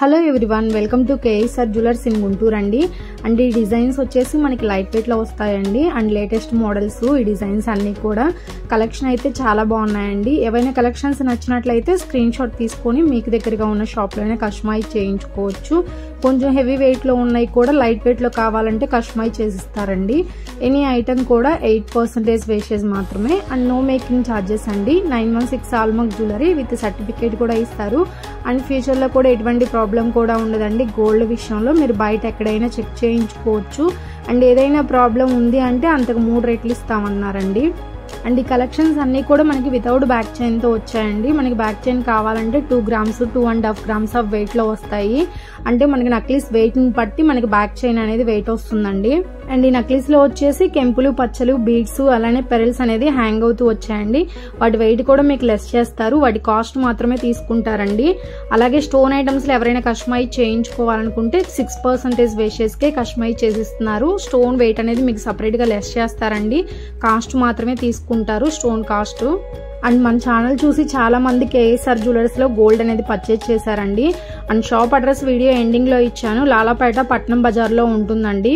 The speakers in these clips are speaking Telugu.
Hello everyone, welcome to KSR jewellers in Guntur అండి. అండ్ ఈ డిజైన్స్ వచ్చేసి మనకి లైట్ వెయిట్ లో వస్తాయండి. అండ్ లేటెస్ట్ మోడల్స్ ఈ డిజైన్స్ అన్ని కూడా కలెక్షన్ అయితే చాలా బాగున్నాయండి. ఏవైనా కలెక్షన్స్ నచ్చినట్లయితే స్క్రీన్ షాట్ తీసుకొని మీకు దగ్గరగా ఉన్న షాప్ లోనే కస్టమైజ్ చేయించుకోవచ్చు. కొంచెం హెవీ వెయిట్ లో ఉన్నాయి కూడా లైట్ వెయిట్ లో కావాలంటే కస్టమైజ్ చేసిస్తారండి. ఎనీ ఐటమ్ కూడా 8% వేస్టేజ్ మాత్రమే అండ్ నో మేకింగ్ ఛార్జెస్ అండి. 916 ఆల్మార్క్ జ్యువెలరీ విత్ సర్టిఫికేట్ కూడా ఇస్తారు. అండ్ ఫ్యూచర్ లో కూడా ఎటువంటి ప్రాబ్లం కూడా ఉండదండి. గోల్డ్ విషయంలో మీరు బయట ఎక్కడైనా చెక్ చేయించుకోవచ్చు. అండ్ ఏదైనా ప్రాబ్లం ఉంది అంటే అంతకు 3 రెట్లు ఇస్తామన్నారండి. అండ్ ఈ కలెక్షన్స్ అన్ని కూడా మనకి వితౌట్ బ్యాక్ చైన్ తో వచ్చాయండి. మనకి బ్యాక్ చైన్ కావాలంటే 2 గ్రామ్స్ 2.5 గ్రామ్స్ ఆఫ్ వెయిట్ లో వస్తాయి. అంటే మనకి నక్లీస్ వెయిట్ ని బట్టి మనకి బ్యాక్ చైన్ అనేది వెయిట్ వస్తుందండి. అండ్ ఈ నక్లీస్ లో వచ్చేసి కెంపులు, పచ్చలు, బీడ్స్ అలానే పెరల్స్ అనేది హ్యాంగ్ అవుతూ వచ్చాయండి. వాటి వెయిట్ కూడా మీకు లెస్ చేస్తారు. వాటి కాస్ట్ మాత్రమే తీసుకుంటారండి. అలాగే స్టోన్ ఐటమ్స్ లో ఎవరైనా కస్టమైజ్ చేయించుకోవాలనుకుంటే 6% వేస్టేజ్ కే కస్టమైజ్ చేసిస్తున్నారు. స్టోన్ వెయిట్ అనేది మీకు సపరేట్ గా లెస్ చేస్తారండి. కాస్ట్ మాత్రమే తీసుకుంటారు, స్టోన్ కాస్ట్. అండ్ మన ఛానల్ చూసి చాలా మంది కేఎస్ఆర్ జ్యువెలర్స్ లో గోల్డ్ అనేది పర్చేజ్ చేశారండి. And shop address video ending లో ఇచ్చాను. లాలాపేట పట్నం బజార్ లో ఉంటుందండి.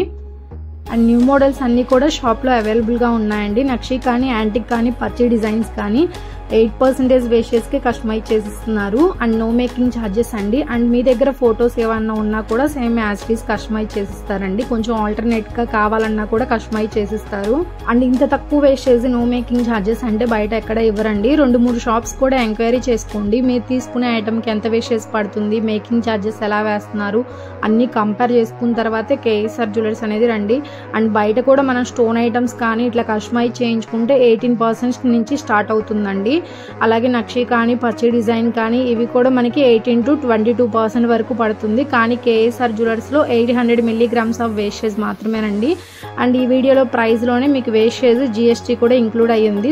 అండ్ న్యూ మోడల్స్ అన్ని కూడా షాప్ లో అవైలబుల్ గా ఉన్నాయండి. నక్షి కానీ, యాంటిక్ కానీ, పచ్చి డిజైన్స్ కానీ 8% వేస్టేజ్ కి కస్టమైజ్ చేసిస్తున్నారు. అండ్ నో మేకింగ్ ఛార్జెస్ అండి. అండ్ మీ దగ్గర ఫొటోస్ ఏమన్నా ఉన్నా కూడా same as it is customize చేసిస్తారండి. కొంచెం ఆల్టర్నేట్ గా కావాలన్నా కూడా కస్టమైజ్ చేసిస్తారు. అండ్ ఇంత తక్కువ వేస్టేజ్ నో మేకింగ్ ఛార్జెస్ అంటే బయట ఎక్కడ ఇవ్వరండి. 2-3 షాప్స్ కూడా ఎంక్వైరీ చేసుకోండి. మీరు తీసుకునే ఐటమ్ కి ఎంత వేస్టేజ్ పడుతుంది, మేకింగ్ ఛార్జెస్ ఎలా వేస్తున్నారు అన్ని కంపేర్ చేసుకున్న తర్వాతే కేఎస్ఆర్ జ్యువెలర్స్ అనేది రండి. అండ్ బయట కూడా మనం స్టోన్ ఐటమ్స్ కానీ ఇట్లా కస్టమైజ్ చేయించుకుంటే 18% నుంచి స్టార్ట్ అవుతుందండి. అలాగే నక్షి కానీ, పచ్చి డిజైన్ కానీ ఇవి కూడా మనకి 18 to 22% వరకు పడుతుంది. కానీ కేఎస్ఆర్ జ్యువెలర్స్ లో 800 మిల్లీగ్రామ్స్ ఆఫ్ వేస్టేజ్ మాత్రమేనండి. అండ్ ఈ వీడియోలో ప్రైస్ లోనే మీకు వేస్టేజ్, GST కూడా ఇంక్లూడ్ అయ్యింది.